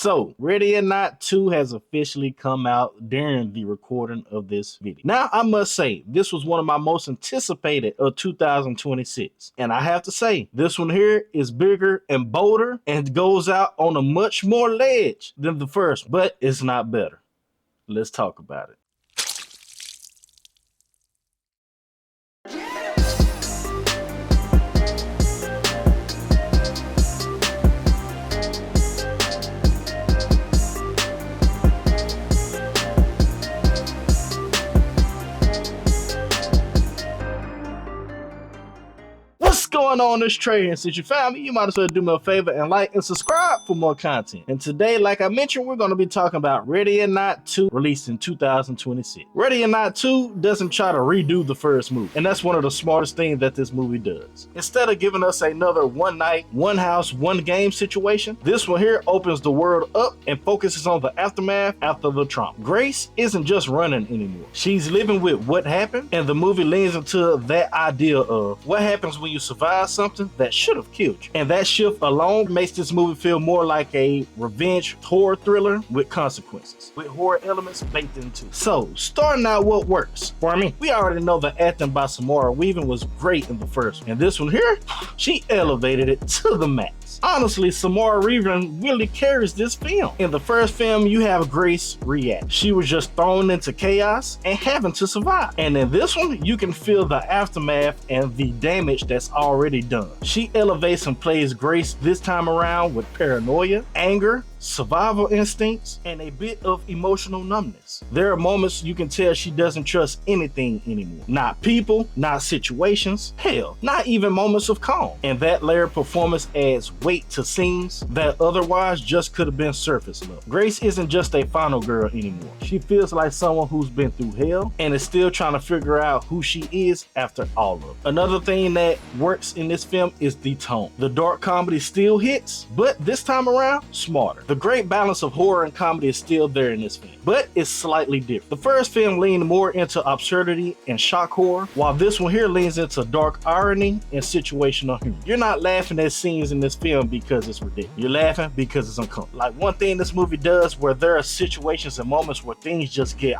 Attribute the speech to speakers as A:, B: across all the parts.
A: So, Ready or Not 2 has officially come out during the recording of this video. Now, I must say, this was one of my most anticipated of 2026. And I have to say, this one here is bigger and bolder and goes out on a much more ledge than the first, but it's not better. Let's talk about it. What's going on? This Trey, and since you found me, you might as well do me a favor and like and subscribe for more content. And today, like I mentioned, we're going to be talking about Ready or Not 2, released in 2026. Ready or Not 2 doesn't try to redo the first movie, and that's one of the smartest things that this movie does. Instead of giving us another one night, one house, one game situation, this one here opens the world up and focuses on the aftermath after the trauma. Grace isn't just running anymore. She's living with what happened, and the movie leans into that idea of what happens when you survive something that should have killed you. And that shift alone makes this movie feel more like a revenge horror thriller with consequences, with horror elements baked into it. So, starting out what works. For me, we already know the acting by Samara Weaving was great in the first one. And this one here, she elevated it to the max. Honestly, Samara Weaving really carries this film. In the first film, you have Grace react. She was just thrown into chaos and having to survive. And in this one, you can feel the aftermath and the damage that's already done. She elevates and plays Grace this time around with paranoia, anger, survival instincts, and a bit of emotional numbness. There are moments you can tell she doesn't trust anything anymore. Not people, not situations, hell, not even moments of calm. And that layered performance adds weight to scenes that otherwise just could have been surface level. Grace isn't just a final girl anymore. She feels like someone who's been through hell and is still trying to figure out who she is after all of it. Another thing that works in this film is the tone. The dark comedy still hits, but this time around, smarter. The great balance of horror and comedy is still there in this film, but it's slightly different. The first film leaned more into absurdity and shock horror, while this one here leans into dark irony and situational humor. You're not laughing at scenes in this film because it's ridiculous. You're laughing because it's uncomfortable. Like one thing this movie does where there are situations and moments where things just get,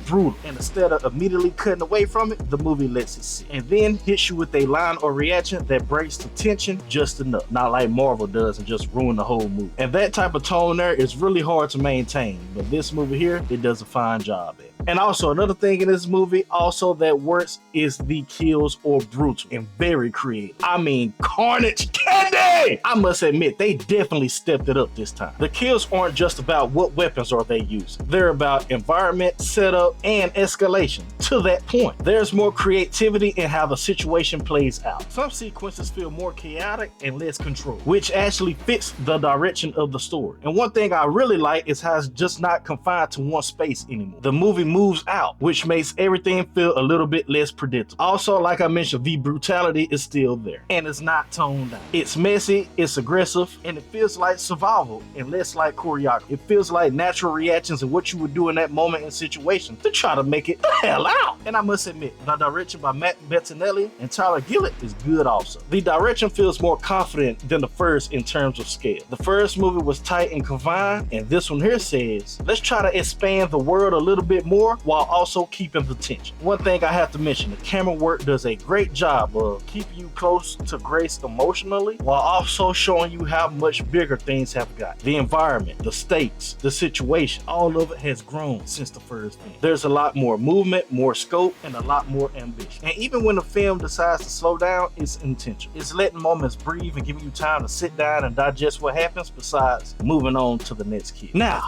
A: brutal. And instead of immediately cutting away from it, the movie lets it sit. And then hits you with a line or reaction that breaks the tension just enough. Not like Marvel does and just ruin the whole movie. And that type of tone there is really hard to maintain, but this movie here, it does a fine job at it. And also another thing in this movie also that works is the kills are brutal and very creative. Carnage candy! I must admit, they definitely stepped it up this time. The kills aren't just about what weapons are they using. They're about environment, setup, and escalation. To that point, there's more creativity in how the situation plays out. Some sequences feel more chaotic and less controlled, which actually fits the direction of the story. And one thing I really like is how it's just not confined to one space anymore. The movie moves out, which makes everything feel a little bit less predictable. Also, like I mentioned, the brutality is still there and it's not toned down. It's messy, it's aggressive, and it feels like survival and less like choreography. It feels like natural reactions and what you would do in that moment and situation to try to make it the hell out. And I must admit, the direction by Matt Bettinelli and Tyler Gillett is good also. The direction feels more confident than the first in terms of scale. The first movie was tight and confined, and this one here says, let's try to expand the world a little bit more while also keeping the tension. One thing I have to mention, the camera work does a great job of keeping you close to Grace emotionally while also showing you how much bigger things have got. The environment, the stakes, the situation, all of it has grown since the first film. There's a lot more movement, more scope, and a lot more ambition. And even when the film decides to slow down, it's intentional. It's letting moments breathe and giving you time to sit down and digest what happens besides moving on to the next kill. Now,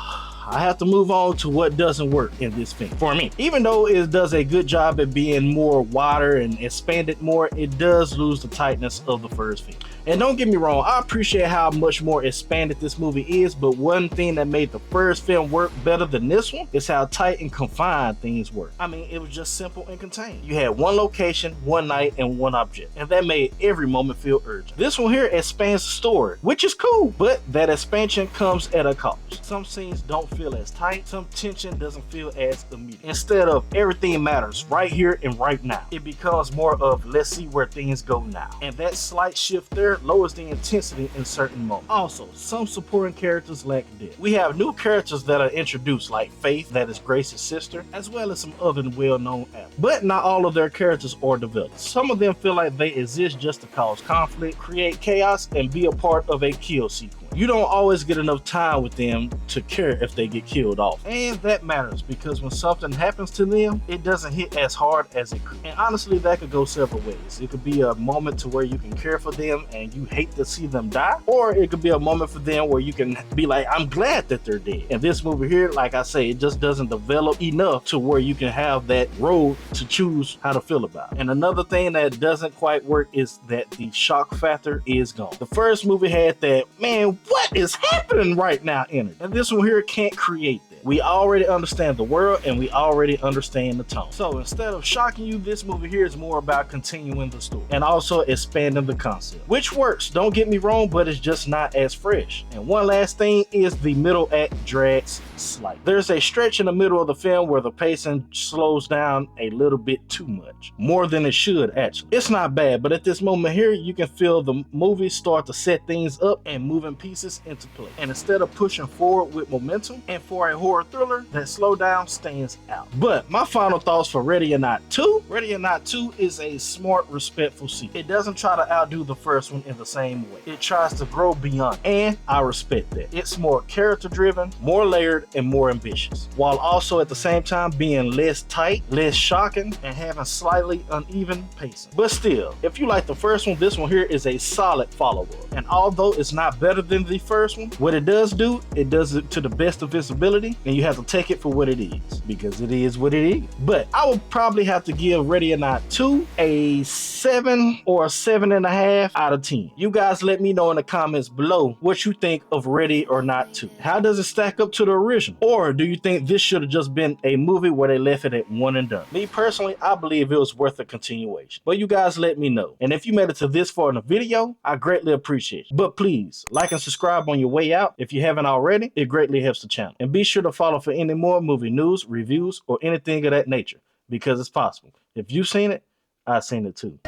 A: I have to move on to what doesn't work in this film for me. Even though it does a good job at being more wider and expanded more, it does lose the tightness of the first film. And don't get me wrong, I appreciate how much more expanded this movie is, but one thing that made the first film work better than this one is how tight and confined things were. It was just simple and contained. You had one location, one night, and one object, and that made every moment feel urgent. This one here expands the story, which is cool, but that expansion comes at a cost. Some scenes don't feel as tight, some tension doesn't feel as immediate. Instead of everything matters right here and right now, it becomes more of let's see where things go now. And that slight shift there there lowers the intensity in certain moments. Also, some supporting characters lack depth. We have new characters that are introduced, like Faith, that is Grace's sister, as well as some other well-known actors. But not all of their characters are developed. Some of them feel like they exist just to cause conflict, create chaos, and be a part of a kill sequence. You don't always get enough time with them to care if they get killed off. And that matters, because when something happens to them, it doesn't hit as hard as it could. And honestly, that could go several ways. It could be a moment to where you can care for them and you hate to see them die, or it could be a moment for them where you can be like, I'm glad that they're dead. And this movie here, like I say, it just doesn't develop enough to where you can have that road to choose how to feel about it. And another thing that doesn't quite work is that the shock factor is gone. The first movie had that, man, what is happening right now energy, and this one here can't create that. We already understand the world and we already understand the tone. So instead of shocking you, this movie here is more about continuing the story and also expanding the concept, which works, don't get me wrong, but it's just not as fresh. And one last thing is the middle act drags slightly. There's a stretch in the middle of the film where the pacing slows down a little bit too much, more than it should actually. It's not bad, but at this moment here, you can feel the movie start to set things up and moving pieces into place. And instead of pushing forward with momentum, and for a horror thriller, that slowdown stands out. But my final thoughts for Ready or Not 2. Ready or Not 2 is a smart, respectful sequel. It doesn't try to outdo the first one in the same way. It tries to grow beyond, and I respect that. It's more character driven, more layered, and more ambitious, while also at the same time being less tight, less shocking, and having slightly uneven pacing. But still, if you like the first one, this one here is a solid follow-up. And although it's not better than the first one, what it does do, it does it to the best of its ability, and you have to take it for what it is, because it is what it is. But I would probably have to give Ready or Not 2 a 7 or a 7.5 out of 10. You guys let me know in the comments below what you think of Ready or Not 2. How does it stack up to the original? Or do you think this should have just been a movie where they left it at one and done? Me personally, I believe it was worth a continuation. But you guys let me know. And if you made it to this far in the video, I greatly appreciate it. But please, like and subscribe on your way out if you haven't already. It greatly helps the channel. And be sure to follow for any more movie news, reviews, or anything of that nature, because it's possible. If you've seen it, I've seen it too.